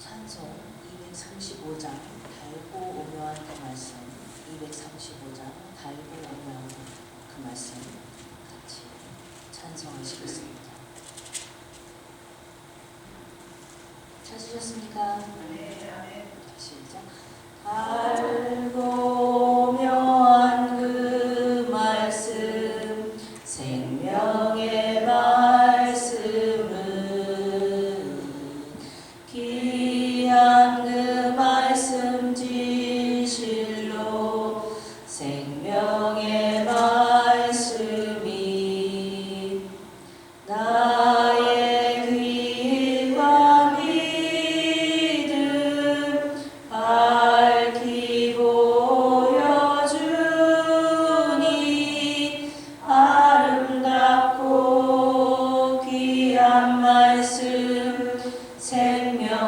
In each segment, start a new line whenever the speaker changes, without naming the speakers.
찬송 235장 달고 오묘한 그 말씀, 235장 달고 오묘한 그 말씀 같이 찬송하시겠습니다. 찾으셨습니까?
네.
시작. 달고 오묘한 그 말씀, 생명의 말씀은 귀한 그 말씀 진실로 생명의 말씀이 나의 귀와 믿음 밝히 보여주니 아름답고 귀한 말씀 생명샘이로다.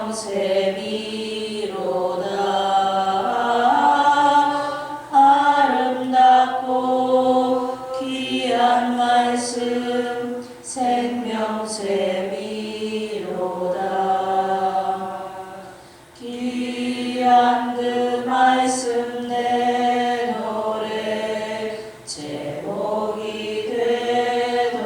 아름답고 귀한 말씀 생명샘이로다. 귀한 그 말씀 내 노래 제목이 되도다.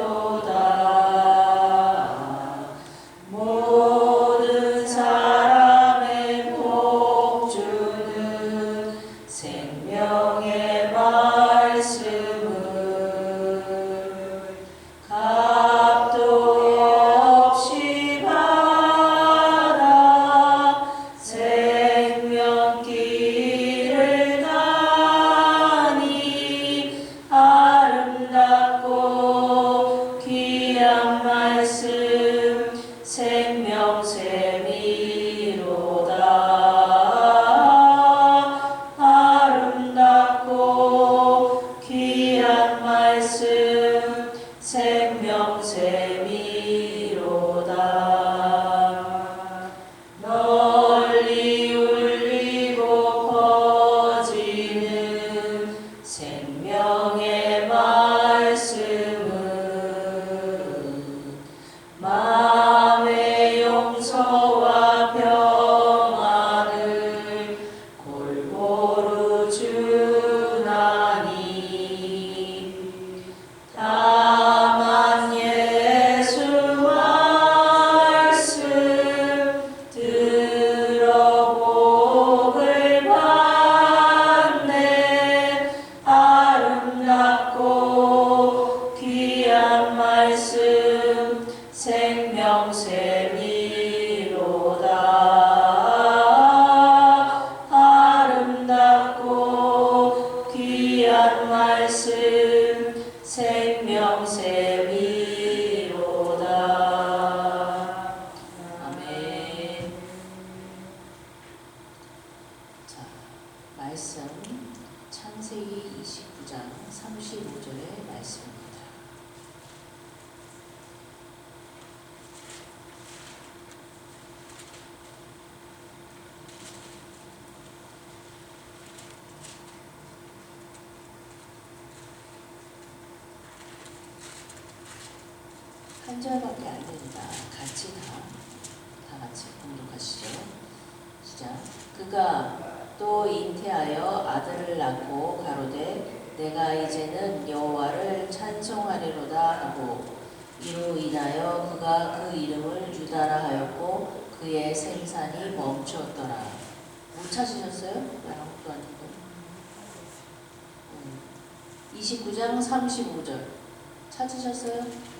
모든 사람의 복 주는 생명의 말씀을 값도 없이 받아 생명길을 가니 아름답고 귀한 말씀 생명샘이로다. 아름답고 귀한 말씀 생명샘이로다. 널리 울리고 퍼지는 생명의 말씀은 마음의 용서와 평안을 골고루 주나니 다만 예수 말씀 들어 복을 받네. 아름답고 귀한 말씀 생명샘이로다. 아름답고 귀한 말씀 생명샘이로다. 아멘. 자, 말씀 창세기 29장 35절의 말씀입니다. 한 절밖에 안 됩니다. 같이 다 같이 공독하시죠. 시작. 그가 또 잉태하여 아들을 낳고 가로되 내가 이제는 여호와를 찬송하리로다 하고 이로 인하여 그가 그 이름을 유다라 하였고 그의 생산이 멈추었더라. 못 찾으셨어요? 아무것도 아니고. 29장 35절 찾으셨어요?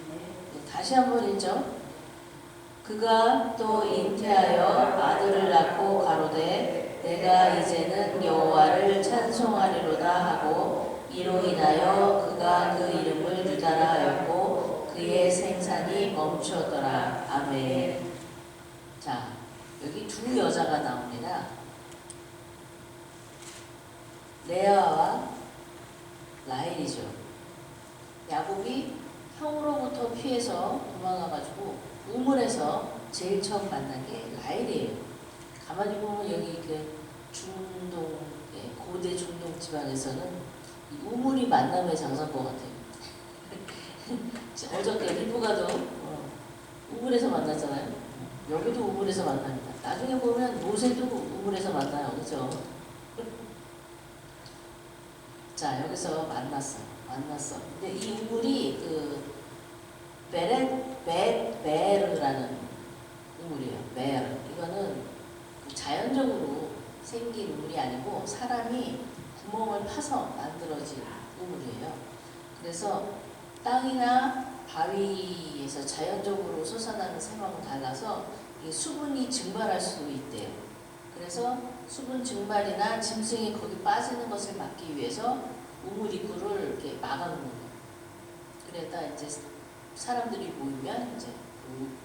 다시 한번 읽죠. 그가 또 잉태하여 아들을 낳고 가로되 내가 이제는 여호와를 찬송하리로다 하고 이로 인하여 그가 그 이름을 유다라 하였고 그의 생산이 멈추었더라. 아멘. 자, 여기 두 여자가 나옵니다. 레아와 라헬이죠. 야곱이 형으로부터 피해서 도망가가지고 우물에서 제일 처음 만난 게 라헬이에요. 가만히 보면 여기 그 중동, 고대 중동 지방에서는 이 우물이 만남의 장소인 것 같아요. 어저께 리브가도 우물에서 만났잖아요. 여기도 우물에서 만납니다. 나중에 보면 모세도 우물에서 만나요. 그죠? 자, 여기서 만났어. 근데 이 우물이 그 베르라는 우물이에요. 베르. 이거는 그 자연적으로 생긴 우물이 아니고 사람이 구멍을 파서 만들어진 우물이에요. 그래서 땅이나 바위에서 자연적으로 솟아나는 샘하고 달라서 이 수분이 증발할 수 있대요. 그래서 수분 증발이나 짐승이 거기 빠지는 것을 막기 위해서 우물 입구를 이렇게 막아놓는 거예요. 그러다 이제 사람들이 모이면 이제 그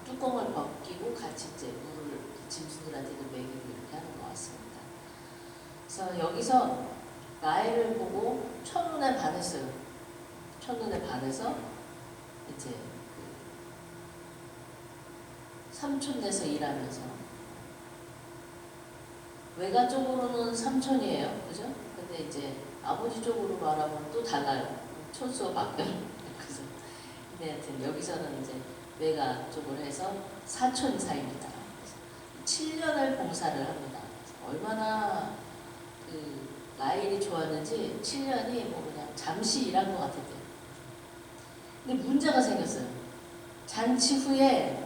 뚜껑을 벗기고 같이 이제 물을 짐승들한테도 먹이고 이렇게 하는 것 같습니다. 그래서 여기서 라헬을 보고 첫눈에 반했어요. 첫눈에 반해서 이제 그 삼촌네서 일하면서 외가 쪽으로는 삼촌이에요, 그죠? 근데 이제 아버지 쪽으로 말하면 또 달라요. 촌수가 바뀌어요. 그죠? 근데 하여튼 여기서는 이제 외가 쪽으로 해서 사촌 사이입니다. 7년을 봉사를 합니다. 얼마나 그 라헬이 좋았는지 7년이 뭐 그냥 잠시 일한 것 같았대요. 근데 문제가 생겼어요. 잔치 후에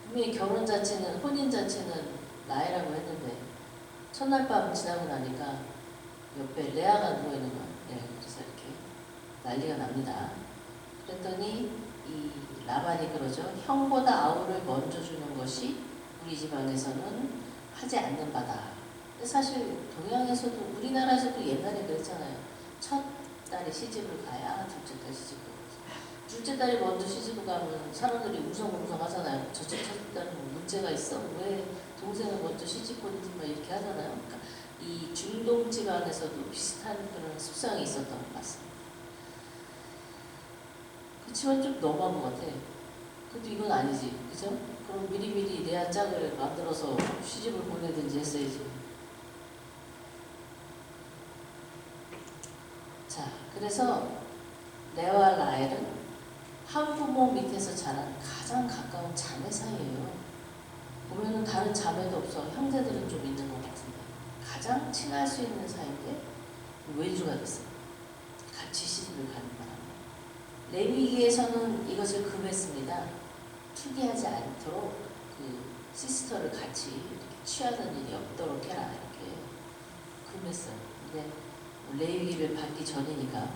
분명히 결혼잔치는 혼인잔치는 라헬하고 했는데 첫날 밤 지나고 나니까 옆에 레아가 누워있는 거예요. 네, 그래서 이렇게 난리가 납니다. 그랬더니 이 라반이 그러죠. 형보다 아우를 먼저 주는 것이 우리 집안에서는 하지 않는 바다. 사실 동양에서도 우리나라에서도 옛날에 그랬잖아요. 첫 딸이 시집을 가야 둘째 딸 시집을 가고 둘째 딸이 먼저 시집을 가면 사람들이 웅성웅성 하잖아요. 저쪽 첫 딸은 문제가 있어? 왜 동생을 먼저 시집 보는지 막 이렇게 하잖아요. 그러니까 이 중동 지방에서도 비슷한 그런 습성이 있었던 것 같습니다. 그치만 좀 너무한 것 같아. 근데 이건 아니지, 그죠? 그럼 미리미리 레아 짝을 만들어서 시집을 보내든지 했어야지. 자, 그래서 레아와 라헬은 한 부모 밑에서 자란 가장 가까운 자매 사이예요. 보면은 다른 자매도 없어. 형제들은 좀 있는 것 같은데 가장 친할 수 있는 사이인데 외주가 됐어요. 같이 시집을 가는 바람에. 레위기에서는 이것을 금했습니다. 투기하지 않도록 그 시스터를 같이 이렇게 취하는 일이 없도록 해라 이렇게 금했어요. 근데 레위기를 받기 전이니까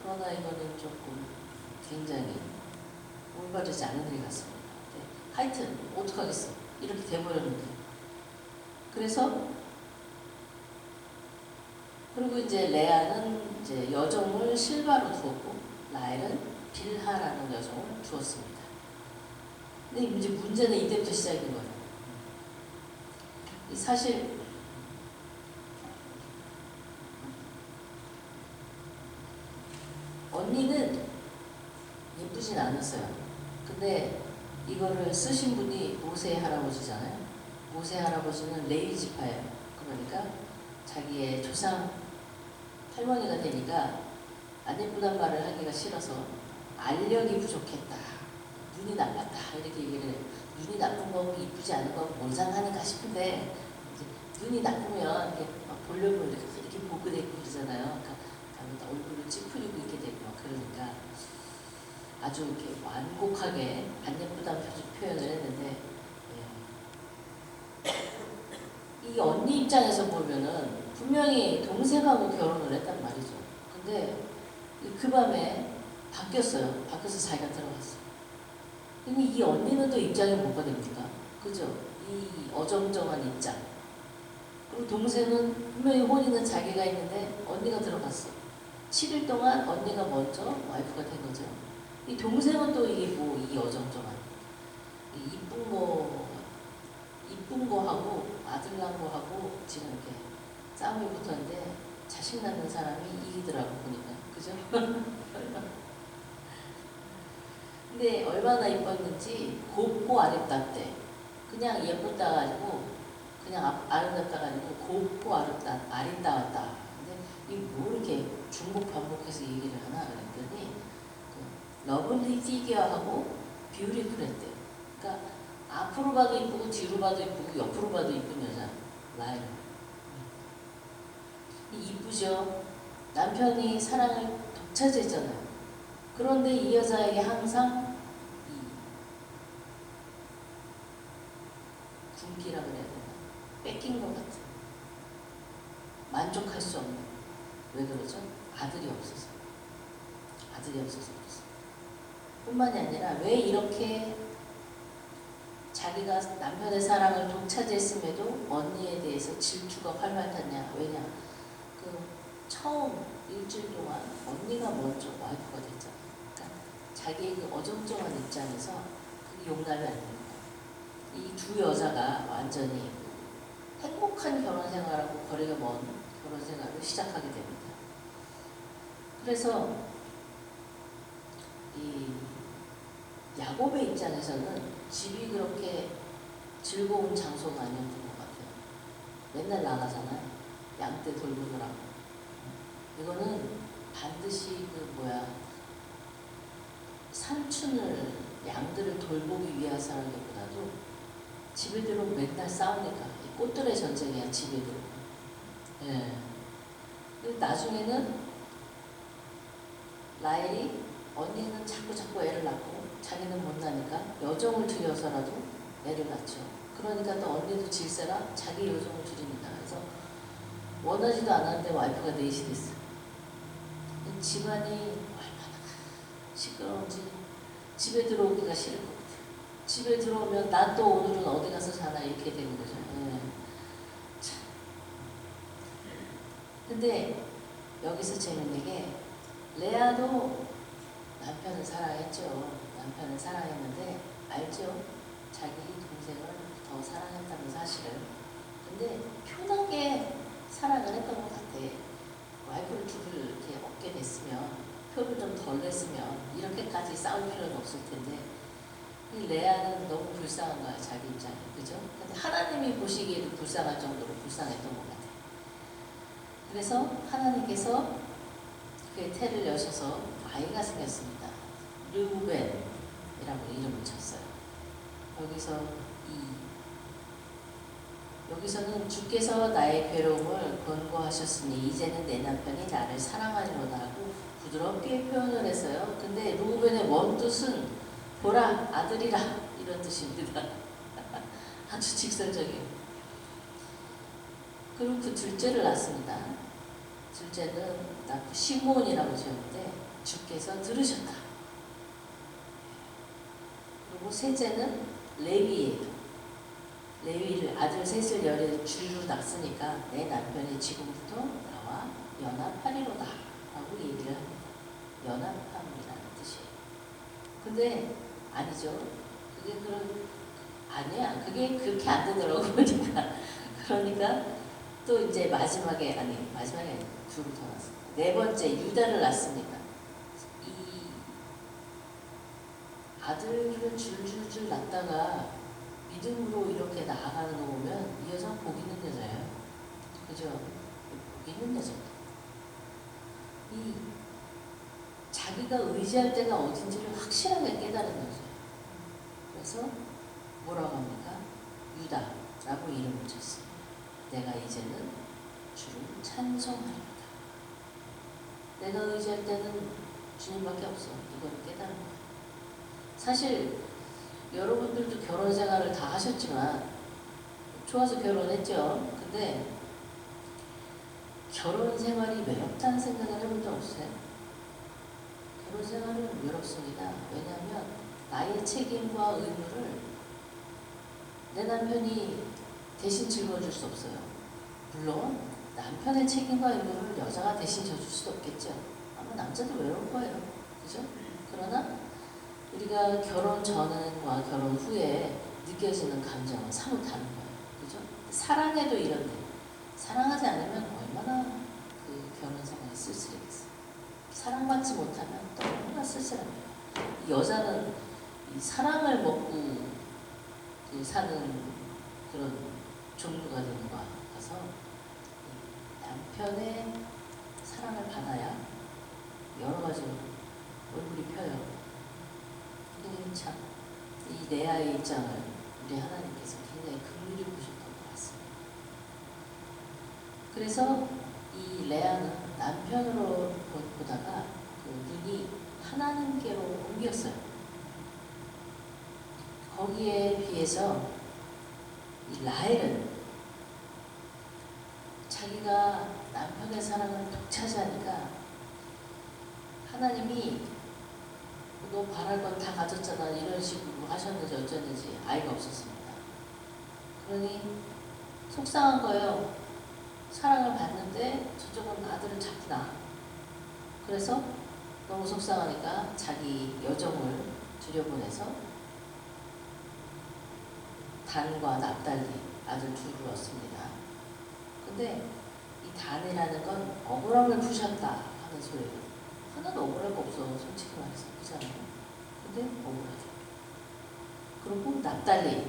그러나 이거는 조금 굉장히 올바르지 않은 일 같습니다. 네. 하여튼 어떡하겠어. 이렇게 돼버렸는데. 그래서 그리고 이제 레아는 이제 여종을 실바로 두었고 라헬은 빌하라는 여종을 두었습니다. 근데 이제 문제는 이때부터 시작인 거예요. 사실 언니는 예쁘진 않았어요. 근데 이거를 쓰신 분이 모세 할아버지잖아요. 모세 할아버지는 레위 지파예요. 그러니까 자기의 조상 할머니가 되니까 안 예쁘단 말을 하기가 싫어서 알력이 부족했다. 눈이 나빴다. 이렇게 얘기를 해요. 눈이 나쁜 거하고 이쁘지 않은 거하고 뭔 상관인가 싶은데 이제 눈이 나쁘면 이렇게 막 보려고 이렇게 보게 되고 그러잖아요. 그러니까 얼굴을 찌푸리고 있게 되고 막 그러니까 아주 이렇게 완곡하게 안 예쁘다는 표현을 했는데 이 언니 입장에서 보면은 분명히 동생하고 결혼을 했단 말이죠. 근데 그 밤에 바뀌었어요. 바뀌어서 자기가 들어갔어요. 근데 이 언니는 또 입장이 뭐가 됩니까? 그죠? 이 어정쩡한 입장. 그리고 동생은 분명히 혼인은 자기가 있는데 언니가 들어갔어. 7일 동안 언니가 먼저 와이프가 된 거죠. 이 동생은 또 이게 뭐 이 어정쩡한 이쁜 거하고 아들 낳은 거하고 지금 이렇게 싸움이 붙었는데 자식 낳는 사람이 이기더라고 보니까. 그죠? 근데 얼마나 이뻤는지 곱고 아름답대. 그냥 예쁘다 가지고 그냥 아름답다 가지고 곱고 아름다웠다. 근데 이 뭐 이렇게 중복 반복해서 얘기를 하나 그랬더니 그 러블리 피규어하고 비율이 그랬대요. 그러니까 앞으로 봐도 이쁘고 뒤로 봐도 이쁘고 옆으로 봐도 이쁜 여자 라이언. 이쁘죠. 남편이 사랑을 독차지했잖아요. 그런데 이 여자에게 항상 이 군기라 그래야 되나? 뺏긴 것 같은. 만족할 수 없는. 왜 그러죠? 아들이 없어서. 아들이 없어서 그랬어요. 뿐만이 아니라 왜 이렇게 자기가 남편의 사랑을 독차지했음에도 언니에 대해서 질투가 활발 탔냐? 왜냐? 그 처음 일주일 동안 언니가 먼저 와이프가 됐잖아요. 그러니까 자기의 그 어정쩡한 입장에서 그게 용납이 안 됩니다. 이 두 여자가 완전히 행복한 결혼 생활하고 거리가 먼 결혼 생활을 시작하게 됩니다. 그래서 이 야곱의 입장에서는 집이 그렇게 즐거운 장소가 아니었던 것 같아요. 맨날 나가잖아요. 양떼 돌보느라고. 이거는 반드시 삼촌을 양들을 돌보기 위해서라기보다도 집에 들어오면 맨날 싸우니까 꽃들의 전쟁이야 집에 들어오면. 예. 근데 나중에는 라헬이 언니는 자꾸 애를 낳고 자기는 못 나니까 여종을 들여서라도 애를 낳죠. 그러니까 또 언니도 질세라 자기 여종을 들입니다. 그래서 원하지도 않았는데 와이프가 넷이 됐어요. 집안이 얼마나 시끄러운지 집에 들어오기가 싫을 것 같아요. 집에 들어오면 난 또 오늘은 어디 가서 자나 이렇게 되는 거죠. 네. 참. 근데 여기서 재밌는 게 레아도 남편을 사랑했죠. 남편을 사랑했는데 알죠? 자기 동생을 더 사랑했다는 사실을. 근데 편하게 사랑을 했던 것 같아. 와이프를 둘을 이렇게 얻게 됐으면, 표를 좀 덜 냈으면 이렇게까지 싸울 필요는 없을 텐데 이 레아는 너무 불쌍한 거야, 자기 입장에. 그죠? 근데 하나님이 보시기에도 불쌍할 정도로 불쌍했던 것 같아. 그래서 하나님께서 그의 태를 여셔서 아이가 생겼습니다. 르우벤이라고 이름을 쳤어요. 여기서는 주께서 나의 괴로움을 권고하셨으니 이제는 내 남편이 나를 사랑하리로다 하고 부드럽게 표현을 했어요. 근데 르우벤의 원뜻은 보라 아들이라 이런 뜻입니다. 아주 직설적이에요. 그리고 그 둘째를 낳습니다. 둘째는 낳고 시므온이라고 지었는데 주께서 들으셨다. 그리고 셋째는 레위예요. 레위를 아들 셋을 열에 줄로 낳았으니까 내 남편이 지금부터 나와 연합하리로다 라고 얘기를 합니다. 연합함이라는 뜻이에요. 근데 아니죠. 아니야. 그게 그렇게 안 되더라고 보니까. 그러니까 또 이제 마지막에 둘을 더 낳았습니다. 네 번째 유다를 낳습니다. 이 아들을 줄줄줄 낳다가 믿음으로 이렇게 나아가는 거 보면 이 여자는 복 있는 여자예요. 그죠? 복 있는 여자입니다. 이 자기가 의지할 때가 어딘지를 확실하게 깨달은 여자예요. 그래서 뭐라고 합니까? 유다라고 이름을 쳤습니다. 내가 이제는 주를 찬송하리로다. 내가 의지할 때는 주님밖에 없어. 이걸 깨달은 거예요. 사실 여러분들도 결혼 생활을 다 하셨지만 좋아서 결혼했죠. 근데 결혼 생활이 외롭다는 생각을 해본 적 없어요? 결혼 생활은 외롭습니다. 왜냐하면 나의 책임과 의무를 내 남편이 대신 짊어질 수 없어요. 물론 남편의 책임과 의무를 여자가 대신 져줄 수도 없겠죠. 아마 남자도 외로울 거예요. 그죠? 그러나 우리가 결혼 전과 결혼 후에 느껴지는 감정은 사뭇 다른 거예요. 그죠? 사랑해도 이런데 사랑하지 않으면 얼마나 그 결혼 생활이 쓸쓸하겠어요. 사랑받지 못하면 너무나 쓸쓸합니다. 여자는 이 사랑을 먹고 사는 그런 종류가 되는 것 같아서 남편의 사랑을 받아야 여러 가지로 얼굴이 펴요. 참 이 레아의 입장을 우리 하나님께서 굉장히 긍휼히 보셨던 것 같습니다. 그래서 이 레아는 남편으로 보다가 그 눈이 하나님께로 옮겼어요. 거기에 비해서 이 라헬은 자기가 남편의 사랑을 독차지하니까 하나님이 너 바랄 건 다 가졌잖아 이런 식으로 하셨는지 어쩐지 아이가 없었습니다. 그러니 속상한 거예요. 사랑을 받는데 저쪽은 아들을 자꾸 낳아. 그래서 너무 속상하니까 자기 여종을 들여보내서 단과 납달리 아들 둘을 얻습니다. 근데 이 단이라는 건 억울함을 푸셨다 하는 소리예요. 하나도 억울할 거 없어 솔직히 말해서. 그렇잖아요. 근데 억울하죠. 그리고 납달리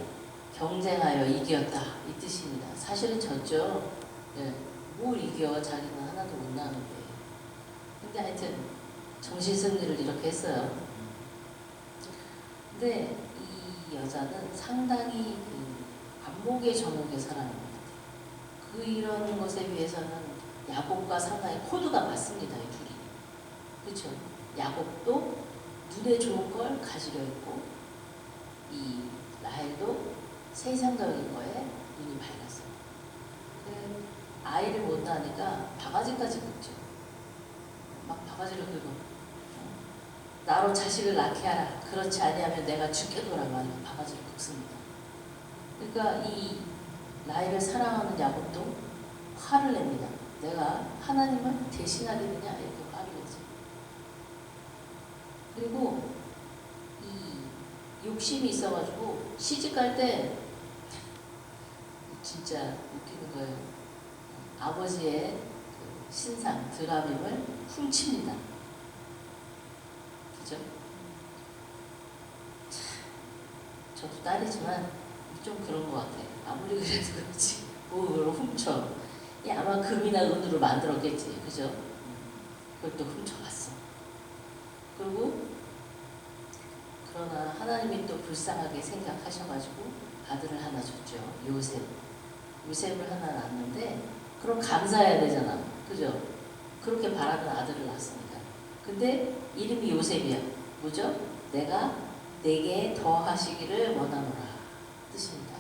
경쟁하여 이겼다 이 뜻입니다. 사실은 졌죠. 네. 뭘 이겨 자기는 하나도 못 나는데. 근데 하여튼 정신승리를 이렇게 했어요. 근데 이 여자는 상당히 그 안목의 정욕의 사람입니다. 그 이런 것에 비해서는 야곱과 상당히 코드가 맞습니다. 이 둘이. 그렇죠? 야곱도 눈에 좋은 걸 가지려 했고 이 라헬도 세상적인 거에 눈이 밝았어요. 아이를 못 낳으니까 바가지까지 긁죠. 막 바가지를 긁어. 나로 자식을 낳게 하라. 그렇지 아니하면 내가 죽겠노라 말이야. 바가지를 긁습니다. 그러니까 이 라헬을 사랑하는 야곱도 화를 냅니다. 내가 하나님을 대신하겠느냐 이렇게 화를 내죠. 그리고 이 욕심이 있어가지고 시집갈 때 진짜 웃기는 거예요. 아버지의 그 신상 드라빔을 훔칩니다. 그죠? 저도 딸이지만 좀 그런 것 같아요. 아무리 그래도 그렇지 뭘 훔쳐. 아마 금이나 은으로 만들었겠지. 그죠? 그걸 또 훔쳐갔어. 그리고 그러나 하나님이 또 불쌍하게 생각하셔가지고 아들을 하나 줬죠. 요셉. 요셉을 하나 낳았는데 그럼 감사해야 되잖아. 그죠? 그렇게 바라는 아들을 낳았으니까. 근데 이름이 요셉이야. 뭐죠? 내가 내게 더 하시기를 원하노라. 뜻입니다.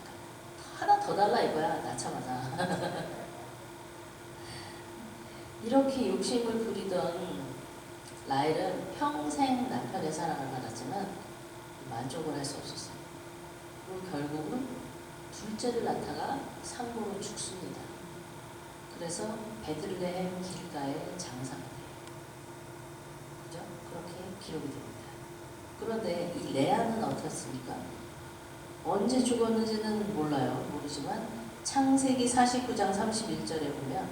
하나 더 달라 이거야. 낳자마자. 이렇게 욕심을 부리던 라헬은 평생 남편의 사랑을 받았지만 만족을 할 수 없었어요. 그리고 결국은 둘째를 낳다가 산모로 죽습니다. 그래서 베들레헴 길가에 장사돼요. 그죠? 그렇게 기록이 됩니다. 그런데 이 레아는 어떻습니까? 언제 죽었는지는 몰라요. 모르지만 창세기 49장 31절에 보면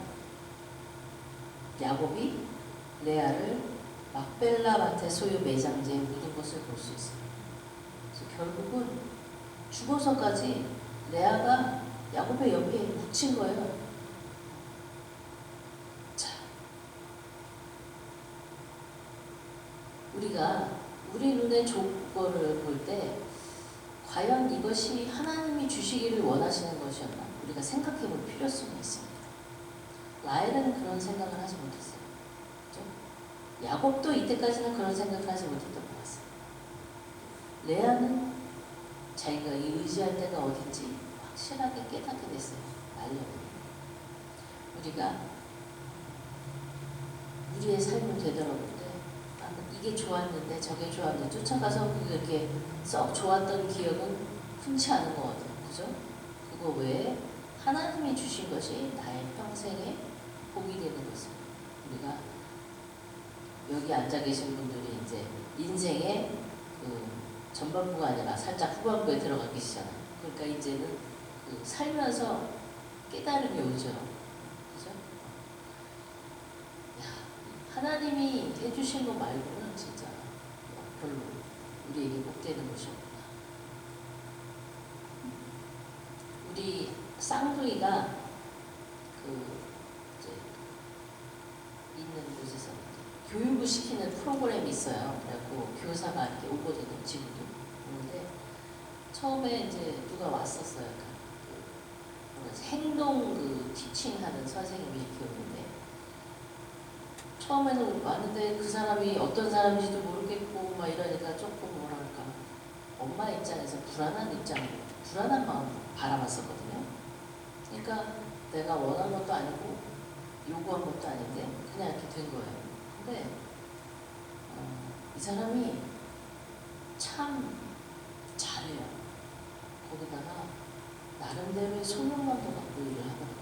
야곱이 레아를 막벨라 밭의 소유 매장지에 묻은 것을 볼 수 있어요. 그래서 결국은 죽어서까지 레아가 야곱의 옆에 묻힌 거예요. 자, 우리가 우리 눈에 좋은 거를 볼 때 과연 이것이 하나님이 주시기를 원하시는 것이었나 우리가 생각해 볼 필요성이 있습니다. 라헬은 그런 생각을 하지 못했어요. 그렇죠? 야곱도 이때까지는 그런 생각을 하지 못했던 것 같습니다. 레아는 자기가 의지할 때가 어딘지 확실하게 깨닫게 됐어요. 말년에. 우리가 우리의 삶을 되돌아볼 때 이게 좋았는데 저게 좋았는데 쫓아가서 그게 이렇게 썩 좋았던 기억은 흔치 않은 것 같아요. 그죠? 그거 외에 하나님이 주신 것이 나의 평생에 복이 되는 것입니다. 우리가 여기 앉아 계신 분들이 이제 인생의 그 전반부가 아니라 살짝 후반부에 들어가 계시잖아요. 그러니까 이제는 그 살면서 깨달음이 오죠. 그죠? 야, 하나님이 해주신 거 말고는 진짜 별로 우리에게 복되는 것이 없구나. 우리 쌍둥이가 그 이제 있는 곳에서 교육을 시키는 프로그램이 있어요. 그래갖고 교사가 이렇게 오거든요. 지금도 오는데 처음에 이제 누가 왔었어요. 그 뭐라 지 행동 그 티칭하는 선생님이 이렇게 오는데 처음에는 왔는데 그 사람이 어떤 사람인지도 모르겠고 막 이러니까 조금 뭐랄까 엄마 입장에서 불안한 마음으로 바라봤었거든요. 그러니까 내가 원한 것도 아니고 요구한 것도 아닌데 그냥 이렇게 된 거예요. 근데 이 사람이 참 잘해요. 거기다가 나름대로의 소명감도 갖고 일을 하더라고요.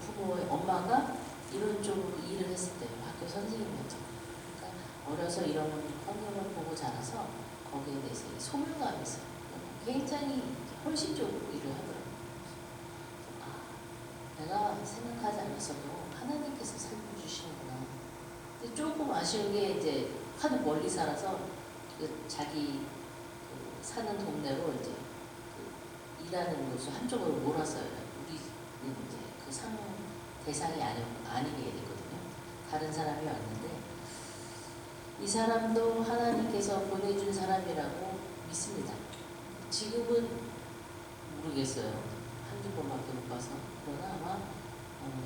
부모의 엄마가 이런 쪽으로 일을 했을 때요. 학교 선생님이었잖아요. 그러니까 어려서 이런 환경을 보고 자라서 거기에 대해서 소명감이 있어요. 굉장히 헌신적으로 일을 하더라고요. 내가 생각하지 않았어도 하나님께서 살펴주시는구나. 근데 조금 아쉬운 게 이제 하도 멀리 살아서 자기 사는 동네로 이제 일하는 곳을 한쪽으로 몰았어요. 우리는 이제 그 대상이 아니게 됐거든요. 다른 사람이 왔는데 이 사람도 하나님께서 보내준 사람이라고 믿습니다. 지금은 모르겠어요. 한두 번밖에 못 봐서. 그러나 아마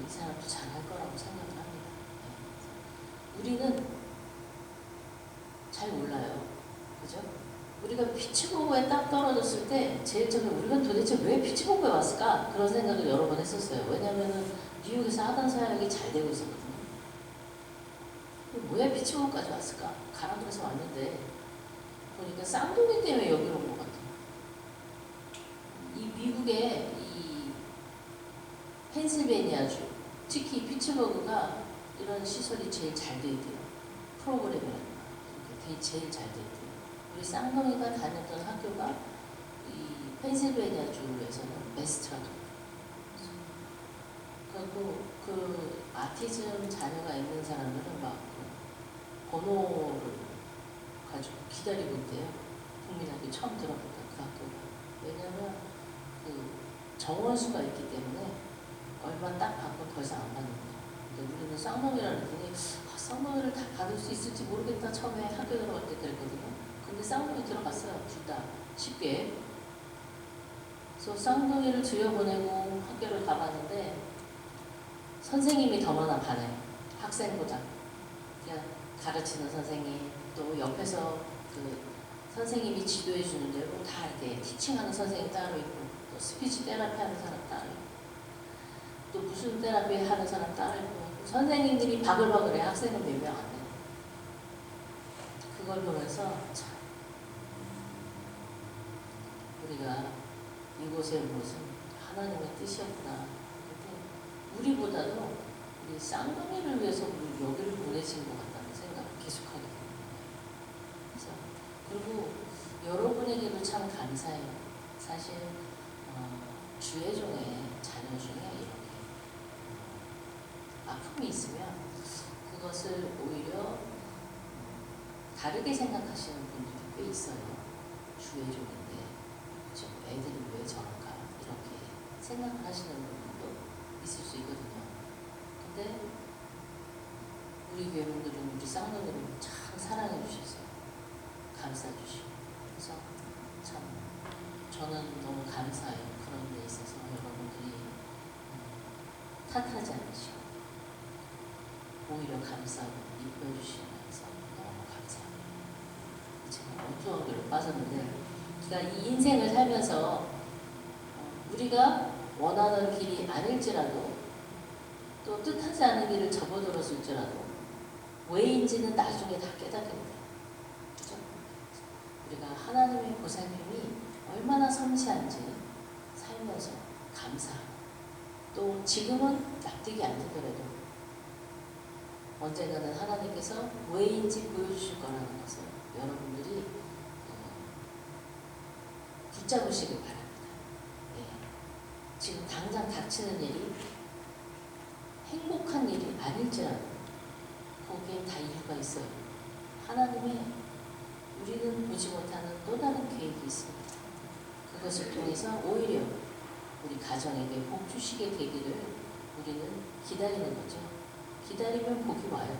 이 사람도 잘할 거라고 생각을 합니다. 네. 우리는 잘 몰라요. 그죠? 우리가 피츠버그에 딱 떨어졌을 때 제일 처음에 우리가 도대체 왜 피츠버그에 왔을까? 그런 생각을 여러 번 했었어요. 왜냐면은 뉴욕에서 하던 사역이 잘 되고 있었거든요. 왜 피츠버그까지 왔을까? 가나다에서 왔는데 보니까 쌍둥이 때문에 여기로 온 것 같아요. 이 미국의 이 펜실베니아주, 특히 피츠버그가 이런 시설이 제일 잘 돼 있대요. 프로그램이라든가 이렇게 제일 잘 돼 있대요. 우리 쌍둥이가 다녔던 학교가 이 펜실베니아주에서는 베스트라고. 그리고 그 아티즘 자녀가 있는 사람들은 막 번호를 가지고 기다리고 있대요. 국민학교 처음 들어갔던 그 학교가. 왜냐면 그 정원수가 있기 때문에 얼마 딱 받고 더 이상 안 받는 거예요. 근데 우리는 쌍둥이라는 애들이 쌍둥이를 다 받을 수 있을지 모르겠다 처음에 학교 들어갈 때 그랬거든요. 근데 쌍둥이 들어갔어요. 둘 다 쉽게. 그래서 쌍둥이를 들여보내고 학교를 가봤는데 선생님이 더 많아 반에 학생보다. 그냥 가르치는 선생님 또 옆에서 그 선생님이 지도해 주는 대로 다 이렇게 티칭하는 선생님 따로 있고 또 스피치 테라피 하는 사람 따로 있고 또 무슨 테라피 하는 사람 따로 있고 선생님들이 바글바글해. 학생은 몇 명 안 돼요. 그걸 보면서 참 우리가 이곳에 온 것은 하나님의 뜻이었구나. 우리보다도 우리 쌍둥이를 위해서 우리 여기를 보내신 것 같다는 생각을 계속하게 됩니다. 그래서 그리고 여러분에게도 참 감사해요. 사실 주애종의 자녀 중에 이렇게 아픔이 있으면 그것을 오히려 다르게 생각하시는 분들이 꽤 있어요. 주애종인데 그렇죠? 애들이 왜 저런가 이렇게 생각을 하시는 분들도 있을 수 있거든요. 근데 우리 교회분들은 우리 쌍둥이를 참 사랑해 주셔서 감싸 주시고 그래서 참 저는 너무 감사해요. 그런 데 있어서 여러분들이 탓하지 않으시고 오히려 감싸고 이뻐주시면서 너무 감사합니다. 제가 엉뚱한 길로 빠졌는데 그러니까 이 인생을 살면서 우리가 원하는 길이 아닐지라도 또 뜻하지 않은 길을 접어들었을지라도 왜인지는 나중에 다 깨닫게 돼요. 그죠? 우리가 하나님의 보살핌이 얼마나 섬세한지 살면서 감사하고 또 지금은 납득이 안 되더라도 언젠가는 하나님께서 왜인지 보여주실 거라는 것을 여러분들이 붙잡으시길 바랍니다. 네. 지금 당장 닥치는 일이 행복한 일이 아닐지라도 거기에 다 이유가 있어요. 하나님의 우리는 보지 못하는 또 다른 계획이 있습니다. 그것을 통해서 오히려 우리 가정에게 복 주시게 되기를 우리는 기다리는 거죠. 기다리면 복이 와요.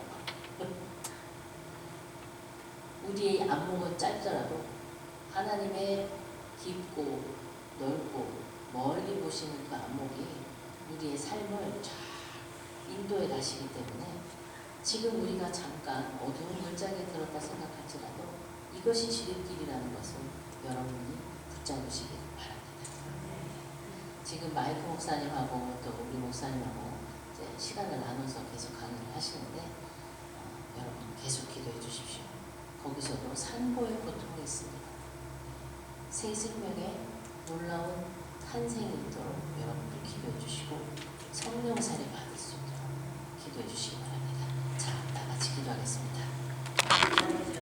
우리의 안목은 짧더라도 하나님의 깊고 넓고 멀리 보시는 그 안목이 우리의 삶을 쫙 인도해 가시기 때문에 지금 우리가 잠깐 어두운 물장에 들었다 생각할지라도 이것이 지름길이라는 것을 여러분이 붙잡으시길 바랍니다. 지금 마이크 목사님하고 또 우리 목사님하고 이제 시간을 나눠서 계속 강의를 하시는데 여러분 계속 기도해 주십시오. 거기서도 산보의 고통이 있습니다. 새 생명의 놀라운 탄생이 있도록 여러분들 기도해 주시고 성령 살에 받을 수 있도록 기도해 주시기 바랍니다. 자, 다 같이 기도하겠습니다.